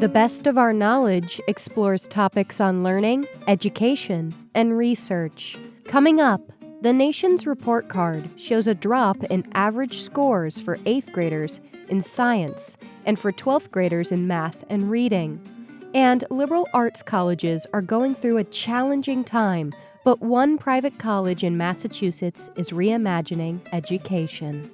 The Best of Our Knowledge explores topics on learning, education, and research. Coming up, the nation's report card shows a drop in average scores for 8th graders in science and for 12th graders in math and reading. And liberal arts colleges are going through a challenging time, but one private college in Massachusetts is reimagining education.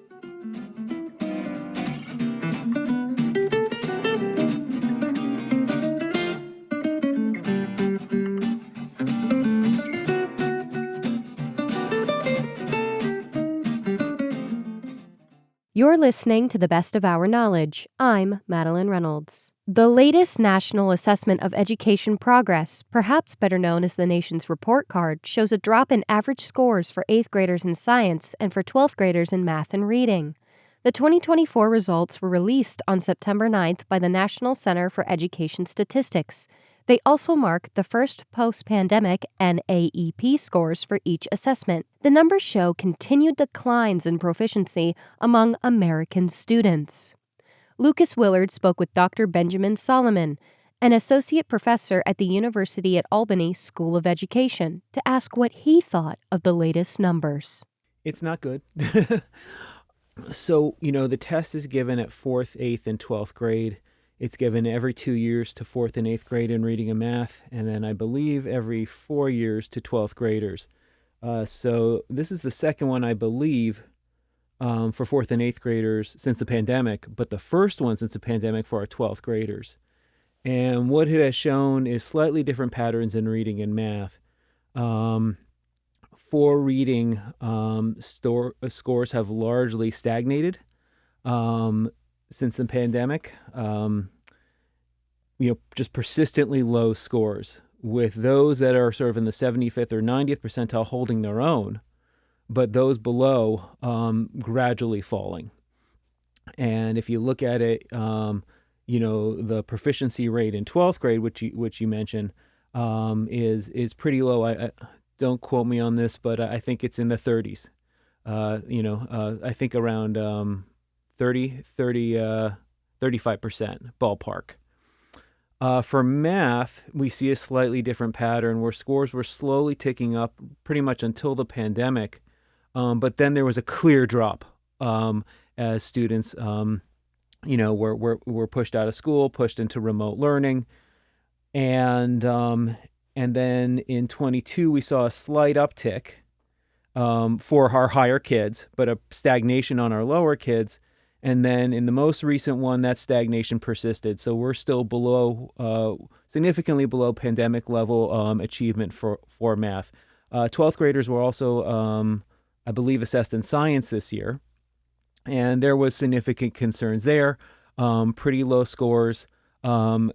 You're listening to The Best of Our Knowledge. I'm Madeline Reynolds. The latest National Assessment of Education Progress, perhaps better known as the nation's report card, shows a drop in average scores for 8th graders in science and for 12th graders in math and reading. The 2024 results were released on September 9th by the National Center for Education Statistics. They also mark the first post-pandemic NAEP scores for each assessment. The numbers show continued declines in proficiency among American students. Lucas Willard spoke with Dr. Benjamin Solomon, an associate professor at the University at Albany School of Education, to ask what he thought of the latest numbers. It's not good. So, the test is given at 4th, 8th, and 12th grade. It's given every 2 years to 4th and 8th grade in reading and math, and then I believe every 4 years to 12th graders. So this is the second one, I believe, for 4th and 8th graders since the pandemic, but the first one since the pandemic for our 12th graders. And what it has shown is slightly different patterns in reading and math. For reading, scores have largely stagnated since the pandemic. Just persistently low scores, with those that are sort of in the 75th or 90th percentile holding their own, but those below gradually falling. And if you look at it, the proficiency rate in 12th grade, which you mentioned, is pretty low. I don't quote me on this, but I think it's in the 30s. I think around 35% ballpark. For math, we see a slightly different pattern where scores were slowly ticking up pretty much until the pandemic. But then there was a clear drop as students, were pushed out of school, pushed into remote learning. And then in 22, we saw a slight uptick for our higher kids, but a stagnation on our lower kids. And then in the most recent one, that stagnation persisted. So we're still significantly below pandemic level achievement for math. 12th graders were also, I believe, assessed in science this year. And there was significant concerns there, pretty low scores,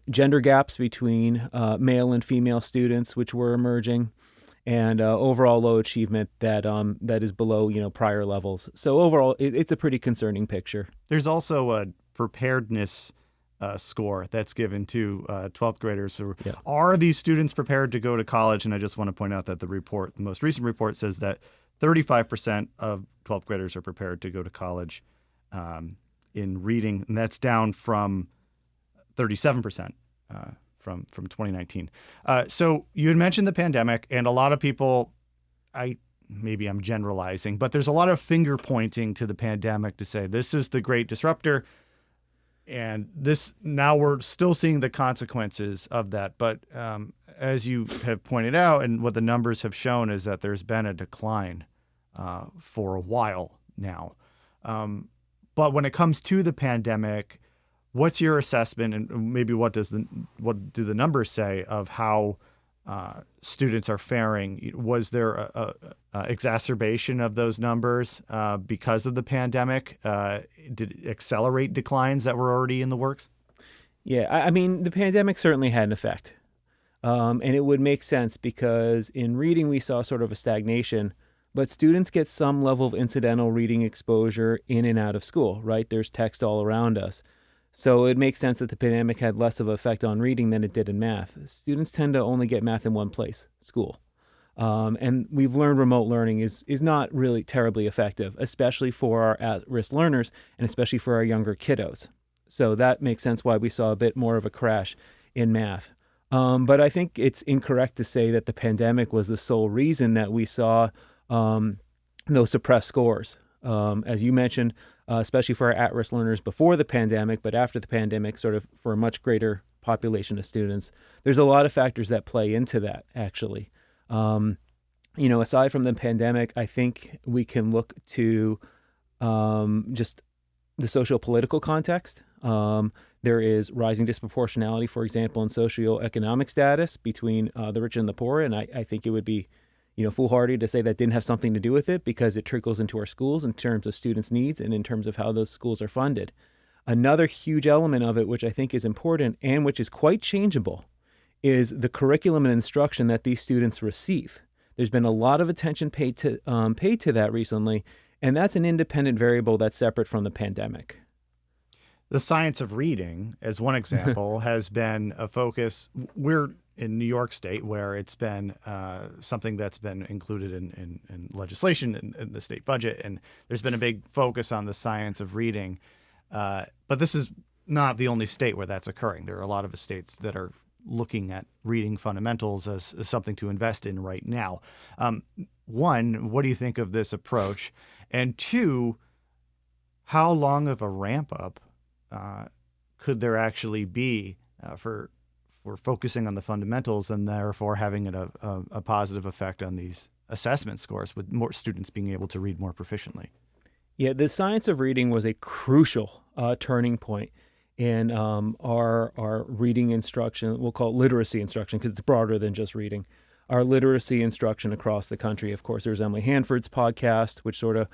gender gaps between male and female students, which were emerging, and overall low achievement that is below prior levels. So overall, it's a pretty concerning picture. There's also a preparedness score that's given to 12th graders. So Are these students prepared to go to college? And I just want to point out that the most recent report says that 35% of 12th graders are prepared to go to college in reading, and that's down from 37%. From 2019. So you had mentioned the pandemic, and a lot of people, maybe I'm generalizing, but there's a lot of finger pointing to the pandemic to say this is the great disruptor, and now we're still seeing the consequences of that. But as you have pointed out, and what the numbers have shown, is that there's been a decline for a while now. But when it comes to the pandemic, what's your assessment, and maybe what do the numbers say of how students are faring? Was there a exacerbation of those numbers because of the pandemic? Did it accelerate declines that were already in the works? Yeah, I mean, the pandemic certainly had an effect. And it would make sense because in reading we saw sort of a stagnation, but students get some level of incidental reading exposure in and out of school, right? There's text all around us. So it makes sense that the pandemic had less of an effect on reading than it did in math. Students tend to only get math in one place, school. And we've learned remote learning is not really terribly effective, especially for our at-risk learners and especially for our younger kiddos. So that makes sense why we saw a bit more of a crash in math. But I think it's incorrect to say that the pandemic was the sole reason that we saw no suppressed scores. As you mentioned, especially for our at-risk learners before the pandemic, but after the pandemic, sort of for a much greater population of students, there's a lot of factors that play into that, actually. Aside from the pandemic, I think we can look to just the socio-political context. There is rising disproportionality, for example, in socioeconomic status between the rich and the poor, and I think it would be foolhardy to say that didn't have something to do with it, because it trickles into our schools in terms of students' needs and in terms of how those schools are funded. Another huge element of it, which I think is important and which is quite changeable, is the curriculum and instruction that these students receive. There's been a lot of attention paid to that recently, and that's an independent variable that's separate from the pandemic. The science of reading, as one example, has been a focus. We're in New York State, where it's been something that's been included in legislation in the state budget, and there's been a big focus on the science of reading. But this is not the only state where that's occurring. There are a lot of states that are looking at reading fundamentals as something to invest in right now. One, what do you think of this approach? And two, how long of a ramp up could there actually be for focusing on the fundamentals and therefore having a positive effect on these assessment scores, with more students being able to read more proficiently? Yeah, the science of reading was a crucial turning point in our reading instruction. We'll call it literacy instruction because it's broader than just reading. Our literacy instruction across the country. Of course, there's Emily Hanford's podcast, which sort of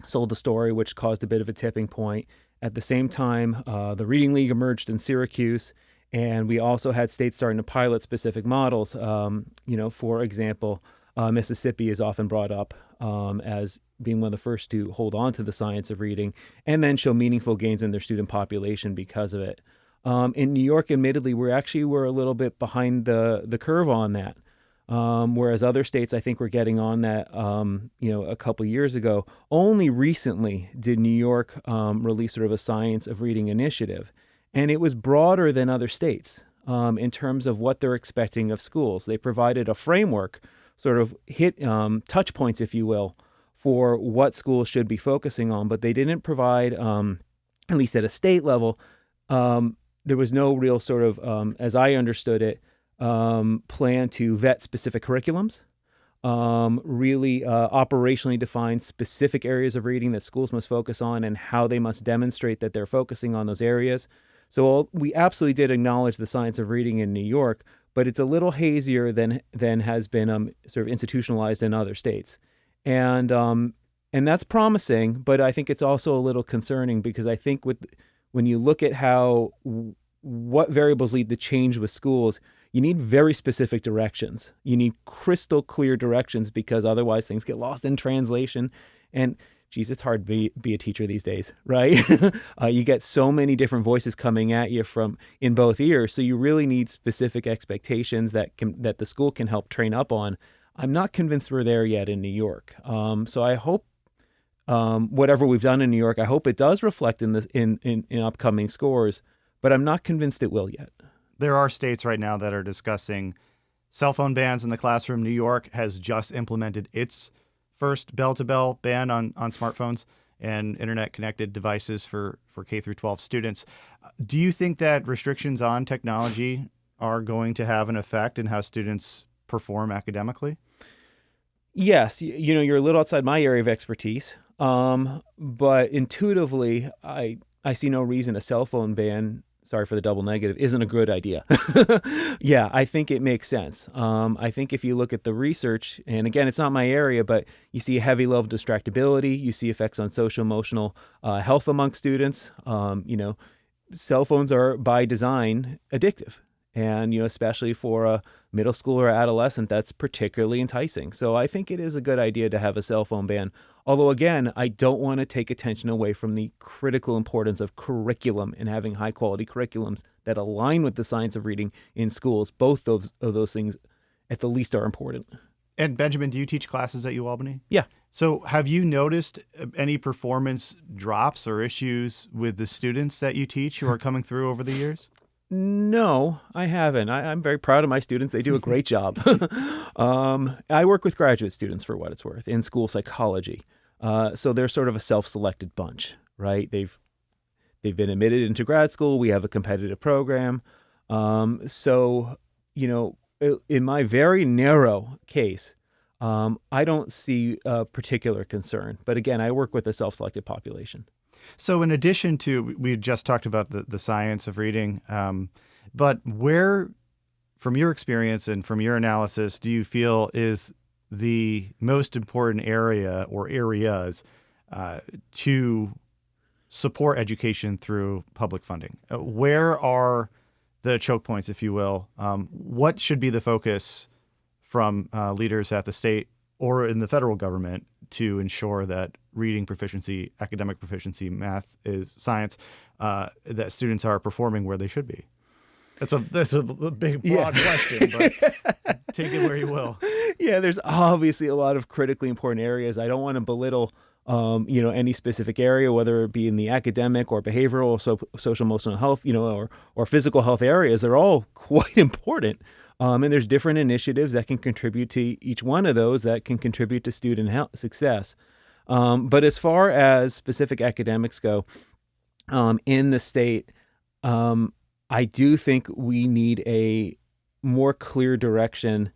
sold the story, which caused a bit of a tipping point. At the same time, the Reading League emerged in Syracuse, and we also had states starting to pilot specific models. For example, Mississippi is often brought up as being one of the first to hold on to the science of reading and then show meaningful gains in their student population because of it. In New York, admittedly, we're a little bit behind the curve on that. Whereas other states, I think, were getting on that, a couple years ago. Only recently did New York release sort of a science of reading initiative. And it was broader than other states in terms of what they're expecting of schools. They provided a framework, sort of touch points, if you will, for what schools should be focusing on. But they didn't provide, at least at a state level, there was no real sort of, as I understood it, plan to vet specific curriculums, really operationally define specific areas of reading that schools must focus on and how they must demonstrate that they're focusing on those areas. So we absolutely did acknowledge the science of reading in New York, but it's a little hazier than has been sort of institutionalized in other states. And that's promising, but I think it's also a little concerning because I think when you look at what variables lead to change with schools, you need very specific directions. You need crystal clear directions because otherwise things get lost in translation. And geez, it's hard to be a teacher these days, right? You get so many different voices coming at you from in both ears. So you really need specific expectations that the school can help train up on. I'm not convinced we're there yet in New York. So I hope whatever we've done in New York, I hope it does reflect in upcoming scores, but I'm not convinced it will yet. There are states right now that are discussing cell phone bans in the classroom. New York has just implemented its first bell-to-bell ban on smartphones and internet-connected devices for K through 12 students. Do you think that restrictions on technology are going to have an effect in how students perform academically? Yes, you're a little outside my area of expertise, but intuitively, I see no reason a cell phone ban, sorry for the double negative, isn't a good idea. Yeah, I think it makes sense. I think if you look at the research, and again, it's not my area, but you see a heavy level of distractibility, you see effects on social emotional health among students. Cell phones are by design addictive. And, especially for a middle school or adolescent, that's particularly enticing. So I think it is a good idea to have a cell phone ban. Although, again, I don't want to take attention away from the critical importance of curriculum and having high quality curriculums that align with the science of reading in schools. Both of those things, at the least, are important. And Benjamin, do you teach classes at UAlbany? Yeah. So have you noticed any performance drops or issues with the students that you teach who are coming through over the years? No, I haven't. I'm very proud of my students. They do a great job. I work with graduate students for what it's worth in school psychology. So they're sort of a self-selected bunch, right? They've been admitted into grad school. We have a competitive program. So, in my very narrow case, I don't see a particular concern. But again, I work with a self-selected population. So in addition to, we just talked about the science of reading, but where, from your experience and from your analysis, do you feel is the most important area or areas to support education through public funding? Where are the choke points, if you will? What should be the focus from leaders at the state or in the federal government to ensure that reading proficiency, academic proficiency, math is science, that students are performing where they should be? That's a big, broad question, but take it where you will. Yeah, there's obviously a lot of critically important areas. I don't want to belittle, any specific area, whether it be in the academic or behavioral, social emotional health, or physical health areas. They're all quite important. And there's different initiatives that can contribute to each one of those that can contribute to student health success. But as far as specific academics go, in the state, I do think we need a more clear direction,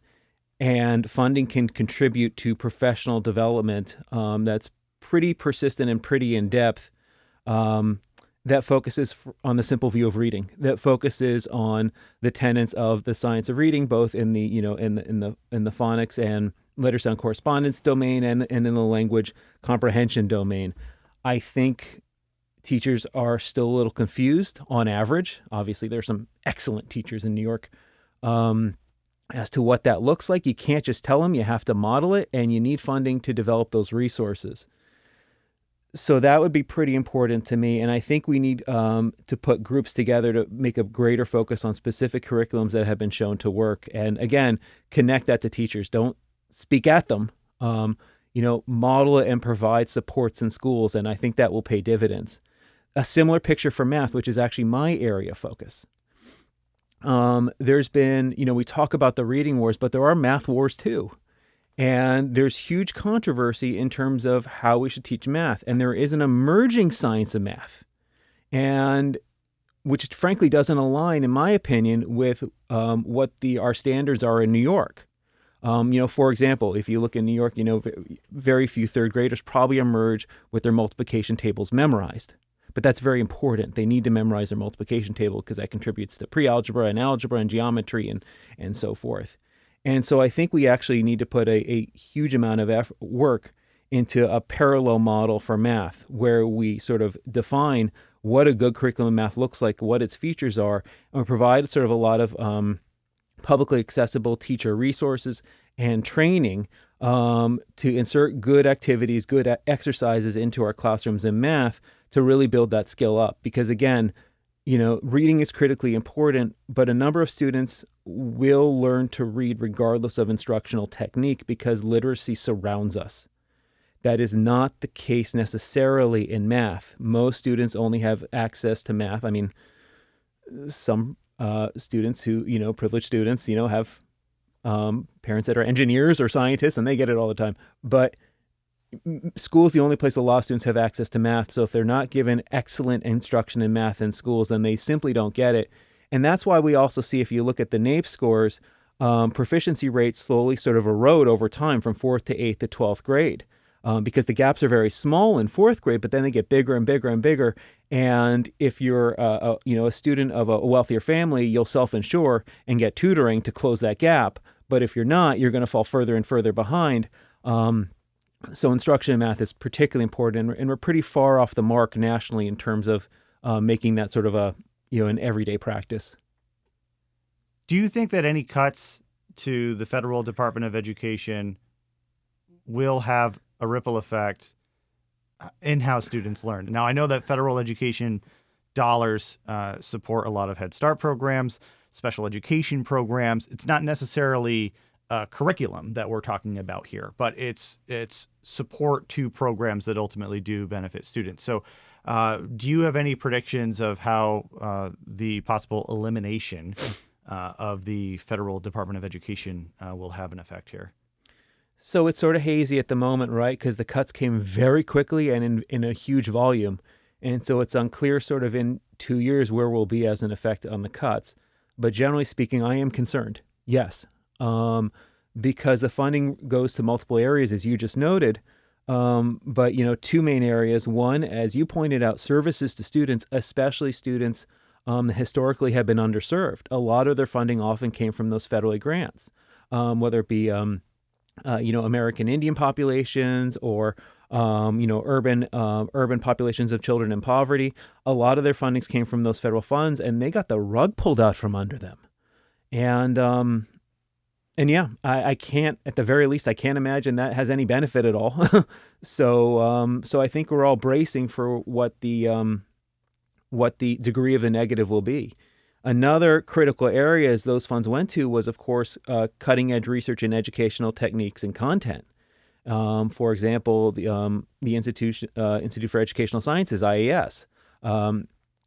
and funding can contribute to professional development that's pretty persistent and pretty in depth. That focuses on the simple view of reading, that focuses on the tenets of the science of reading, both in the in the phonics and letter sound correspondence domain and in the language comprehension domain. I think teachers are still a little confused on average. Obviously, there's some excellent teachers in New York as to what that looks like. You can't just tell them; you have to model it, and you need funding to develop those resources. So that would be pretty important to me. And I think we need to put groups together to make a greater focus on specific curriculums that have been shown to work. And again, connect that to teachers. Don't speak at them, model it and provide supports in schools. And I think that will pay dividends. A similar picture for math, which is actually my area of focus. There's been, we talk about the reading wars, but there are math wars too. And there's huge controversy in terms of how we should teach math. And there is an emerging science of math, and which frankly doesn't align, in my opinion, with what our standards are in New York. For example, if you look in New York, very few third graders probably emerge with their multiplication tables memorized. But that's very important. They need to memorize their multiplication table because that contributes to pre-algebra and algebra and geometry and so forth. And so I think we actually need to put a huge amount of work into a parallel model for math, where we sort of define what a good curriculum in math looks like, what its features are, and we provide sort of a lot of publicly accessible teacher resources and training to insert good activities, good exercises into our classrooms in math to really build that skill up. Because again, reading is critically important, but a number of students will learn to read regardless of instructional technique because literacy surrounds us. That is not the case necessarily in math. Most students only have access to math. I mean, some students who, privileged students, have parents that are engineers or scientists, and they get it all the time. But school is the only place a lot of students have access to math. So if they're not given excellent instruction in math in schools, then they simply don't get it. And that's why we also see, if you look at the NAEP scores, proficiency rates slowly sort of erode over time from 4th to 8th to 12th grade because the gaps are very small in 4th grade, but then they get bigger and bigger and bigger. And if you're a student of a wealthier family, you'll self-insure and get tutoring to close that gap. But if you're not, you're going to fall further and further behind. So instruction in math is particularly important, and we're pretty far off the mark nationally in terms of making that sort of an everyday practice. Do you think that any cuts to the Federal Department of Education will have a ripple effect in how students learn? Now, I know that federal education dollars support a lot of Head Start programs, special education programs. It's not necessarily curriculum that we're talking about here, but it's support to programs that ultimately do benefit students. So do you have any predictions of how the possible elimination of the Federal Department of Education will have an effect here? So it's sort of hazy at the moment, right? Because the cuts came very quickly and in a huge volume. And so it's unclear sort of in 2 years where we'll be as an effect on the cuts. But generally speaking, I am concerned. Yes. Because the funding goes to multiple areas, as you just noted. But, two main areas. One, as you pointed out, services to students, especially students that historically have been underserved. A lot of their funding often came from those federal grants, whether it be, American Indian populations or, urban populations of children in poverty. A lot of their fundings came from those federal funds, and they got the rug pulled out from under them. And yeah, I can't, at the very least, I can't imagine that has any benefit at all. So I think we're all bracing for what the degree of the negative will be. Another critical area as those funds went to was, of course, cutting edge research in educational techniques and content. For example, the Institute for Educational Sciences, IAS,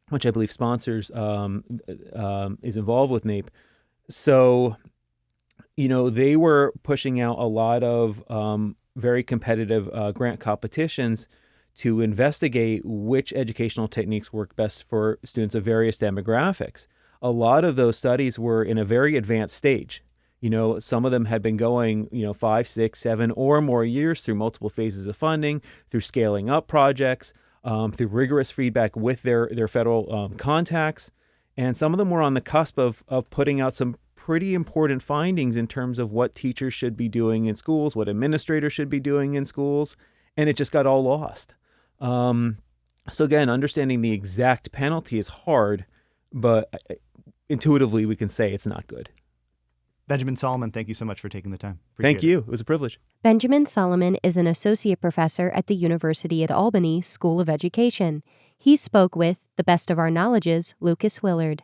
which I believe sponsors, is involved with NAEP. So, they were pushing out a lot of very competitive grant competitions to investigate which educational techniques work best for students of various demographics. A lot of those studies were in a very advanced stage. Some of them had been going, 5, 6, 7 or more years through multiple phases of funding, through scaling up projects, through rigorous feedback with their federal contacts. And some of them were on the cusp of putting out some pretty important findings in terms of what teachers should be doing in schools, what administrators should be doing in schools, and it just got all lost. So again, understanding the exact penalty is hard, but intuitively we can say it's not good. Benjamin Solomon, thank you so much for taking the time. Thank you. It was a privilege. Benjamin Solomon is an associate professor at the University at Albany School of Education. He spoke with the best of our knowledge's Lucas Willard.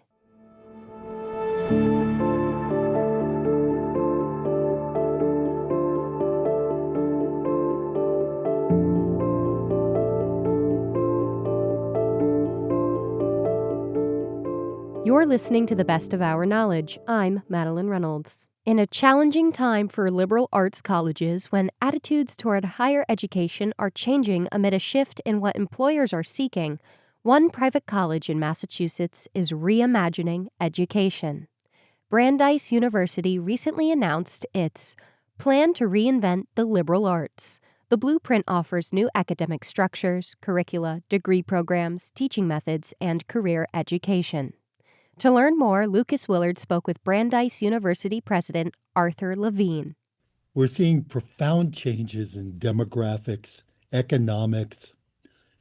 You're listening to the best of our knowledge. I'm Madeline Reynolds. In a challenging time for liberal arts colleges, when attitudes toward higher education are changing amid a shift in what employers are seeking, one private college in Massachusetts is reimagining education. Brandeis University recently announced its plan to reinvent the liberal arts. The blueprint offers new academic structures, curricula, degree programs, teaching methods, and career education. To learn more, Lucas Willard spoke with Brandeis University President Arthur Levine. We're seeing profound changes in demographics, economics,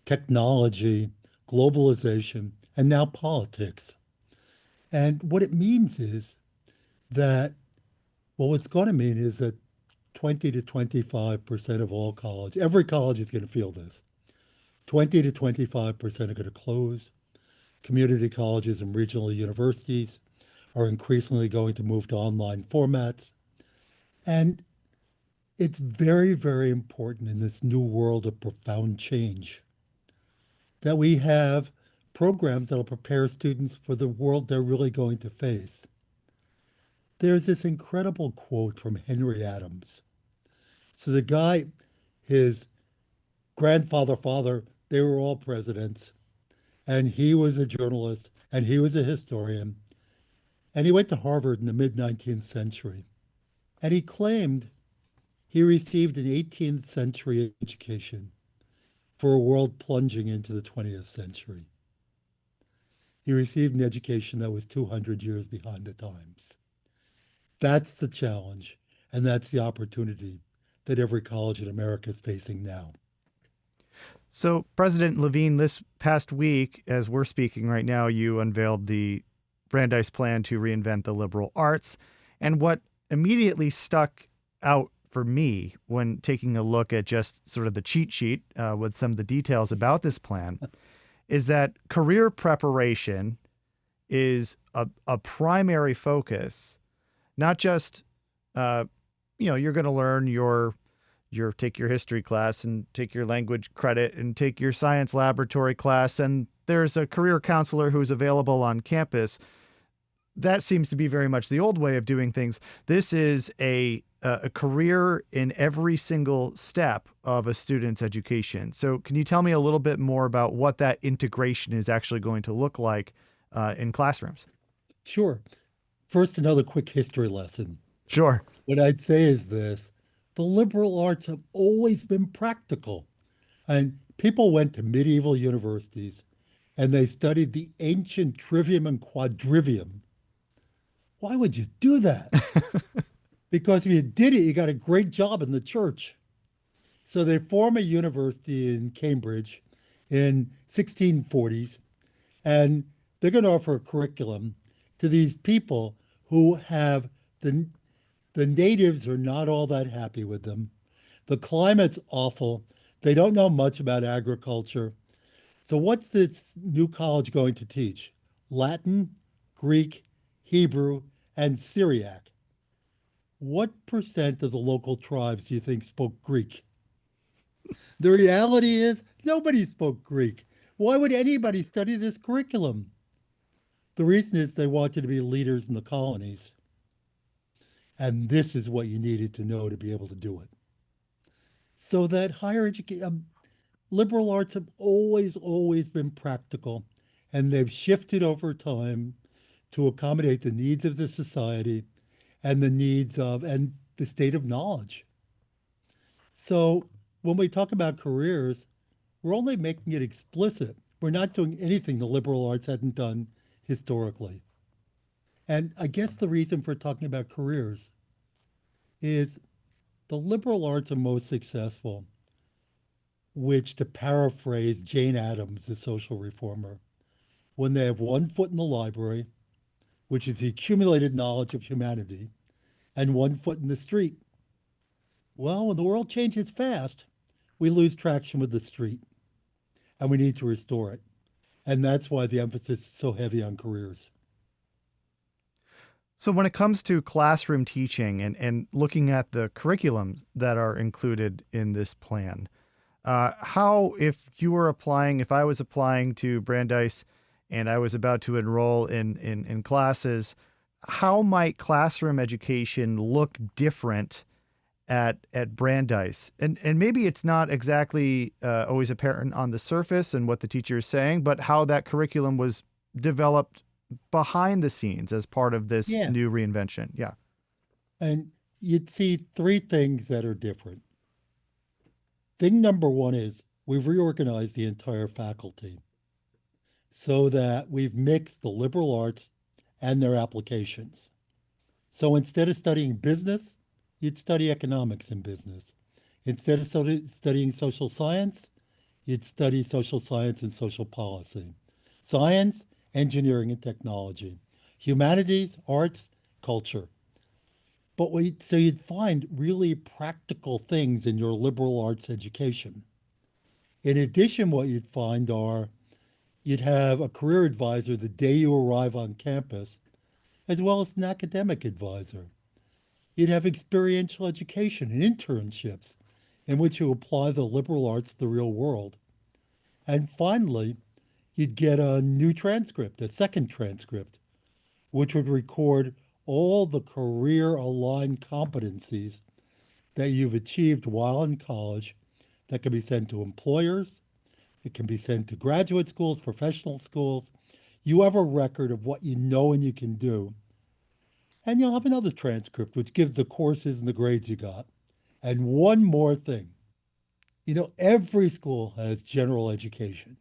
technology, globalization, and now politics. And what it means is that, what's going to mean is that 20 to 25% of all college, every college is going to feel this. 20 to 25% are going to close. Community colleges and regional universities are increasingly going to move to online formats. And it's very, very important in this new world of profound change that we have programs that will prepare students for the world they're really going to face. There's this incredible quote from Henry Adams. So the guy, his father, they were all presidents. And he was a journalist, and he was a historian. And he went to Harvard in the mid-19th century. And he claimed he received an 18th century education for a world plunging into the 20th century. He received an education that was 200 years behind the times. That's the challenge, and that's the opportunity that every college in America is facing now. So, President Levine, this past week, as we're speaking right now, you unveiled the Brandeis plan to reinvent the liberal arts. And what immediately stuck out for me when taking a look at just sort of the cheat sheet with some of the details about this plan is that career preparation is a primary focus, not just you're going to learn your take your history class and take your language credit and take your science laboratory class, and there's a career counselor who's available on campus. That seems to be very much the old way of doing things. This is a career in every single step of a student's education. So can you tell me a little bit more about what that integration is actually going to look like in classrooms? Sure. First, another quick history lesson. Sure. What I'd say is this: the liberal arts have always been practical. And people went to medieval universities and they studied the ancient trivium and quadrivium. Why would you do that? Because if you did it, you got a great job in the church. So they form a university in Cambridge in 1640s, and they're going to offer a curriculum to these people who have the natives are not all that happy with them. The climate's awful. They don't know much about agriculture. So what's this new college going to teach? Latin, Greek, Hebrew, and Syriac. What percent of the local tribes do you think spoke Greek? The reality is nobody spoke Greek. Why would anybody study this curriculum? The reason is they wanted to be leaders in the colonies. And this is what you needed to know to be able to do it. So that higher education, liberal arts have always been practical, and they've shifted over time to accommodate the needs of the society and the needs of and the state of knowledge. So when we talk about careers, we're only making it explicit. We're not doing anything the liberal arts hadn't done historically. And I guess the reason for talking about careers is the liberal arts are most successful, which, to paraphrase Jane Addams, the social reformer, when they have one foot in the library, which is the accumulated knowledge of humanity, and one foot in the street. Well, when the world changes fast, we lose traction with the street, and we need to restore it. And that's why the emphasis is so heavy on careers. So when it comes to classroom teaching and looking at the curriculums that are included in this plan, how, if I was applying to Brandeis and I was about to enroll in classes, how might classroom education look different at Brandeis? And maybe it's not exactly always apparent on the surface and what the teacher is saying, but how that curriculum was developed behind the scenes as part of this Yeah. new reinvention. Yeah. And you'd see three things that are different. Thing number one is we've reorganized the entire faculty so that we've mixed the liberal arts and their applications. So instead of studying business, you'd study economics and business. Instead of studying social science, you'd study social science and social policy. Science, engineering and technology. Humanities, arts, culture. So you'd find really practical things in your liberal arts education. In addition, what you'd find are you'd have a career advisor the day you arrive on campus, as well as an academic advisor. You'd have experiential education and internships in which you apply the liberal arts to the real world. And finally, you'd get a new transcript, a second transcript, which would record all the career aligned competencies that you've achieved while in college that can be sent to employers, it can be sent to graduate schools, professional schools. You have a record of what you know and you can do. And you'll have another transcript which gives the courses and the grades you got. And one more thing. Every school has general education.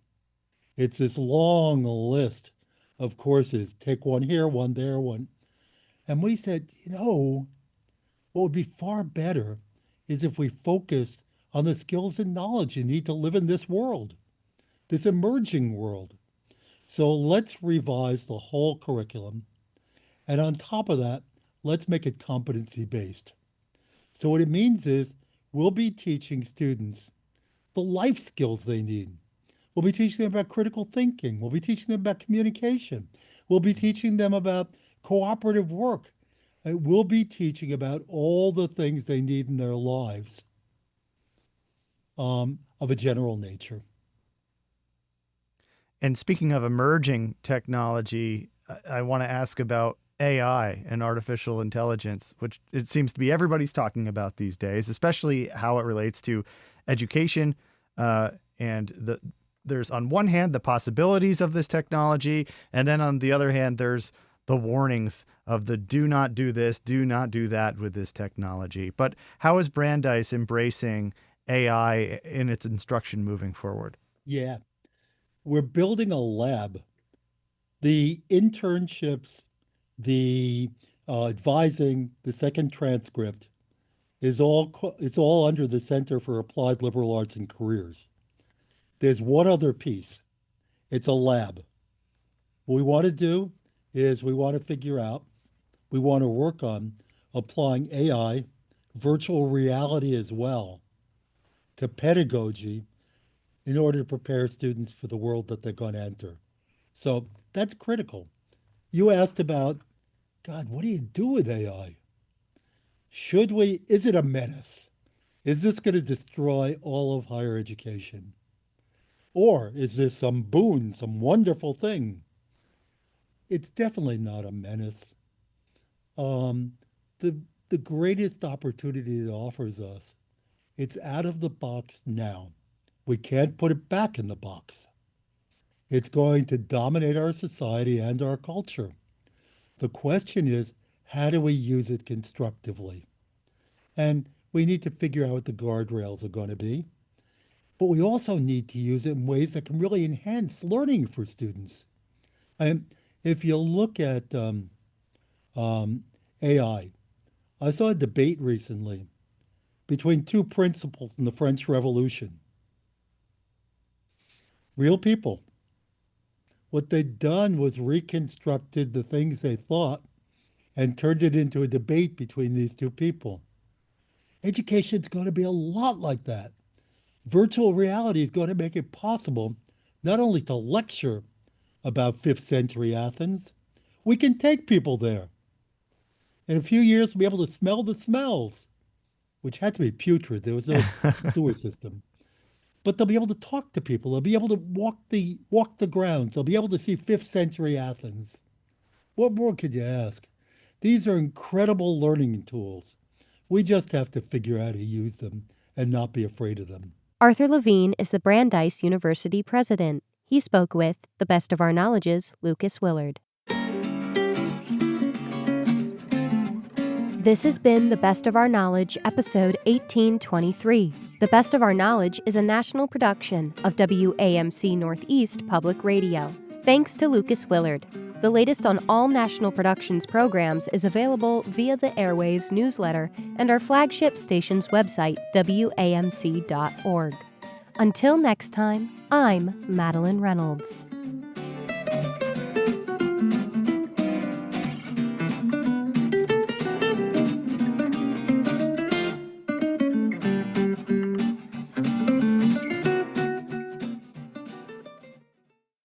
It's this long list of courses. Take one here, one there, one. And we said, what would be far better is if we focused on the skills and knowledge you need to live in this world, this emerging world. So let's revise the whole curriculum. And on top of that, let's make it competency based. So what it means is we'll be teaching students the life skills they need. We'll be teaching them about critical thinking. We'll be teaching them about communication. We'll be teaching them about cooperative work. We'll be teaching about all the things they need in their lives of a general nature. And speaking of emerging technology, I want to ask about AI and artificial intelligence, which it seems to be everybody's talking about these days, especially how it relates to education. There's on one hand the possibilities of this technology, and then on the other hand, there's the warnings of the do not do this, do not do that with this technology. But how is Brandeis embracing AI in its instruction moving forward? Yeah, we're building a lab. The internships, the advising, the second transcript is it's all under the Center for Applied Liberal Arts and Careers. There's one other piece. It's a lab. What we want to do is we want to work on applying AI, virtual reality as well, to pedagogy in order to prepare students for the world that they're going to enter. So that's critical. You asked about, God, what do you do with AI? Is it a menace? Is this going to destroy all of higher education? Or is this some boon, some wonderful thing? It's definitely not a menace. Um, the, the greatest opportunity it offers us, it's out of the box now. We can't put it back in the box. It's going to dominate our society and our culture. The question is, how do we use it constructively? And we need to figure out what the guardrails are going to be. But we also need to use it in ways that can really enhance learning for students. And if you look at AI, I saw a debate recently between two principals in the French Revolution. Real people. What they'd done was reconstructed the things they thought and turned it into a debate between these two people. Education's going to be a lot like that. Virtual reality is going to make it possible not only to lecture about 5th century Athens, we can take people there. In a few years, we'll be able to smell the smells, which had to be putrid. There was no sewer system. But they'll be able to talk to people. They'll be able to walk the grounds. They'll be able to see 5th century Athens. What more could you ask? These are incredible learning tools. We just have to figure out how to use them and not be afraid of them. Arthur Levine is the Brandeis University president. He spoke with, the best of our knowledge's, Lucas Willard. This has been The Best of Our Knowledge, episode 1823. The Best of Our Knowledge is a national production of WAMC Northeast Public Radio. Thanks to Lucas Willard. The latest on all National Productions programs is available via the Airwaves newsletter and our flagship station's website, wamc.org. Until next time, I'm Madeline Reynolds.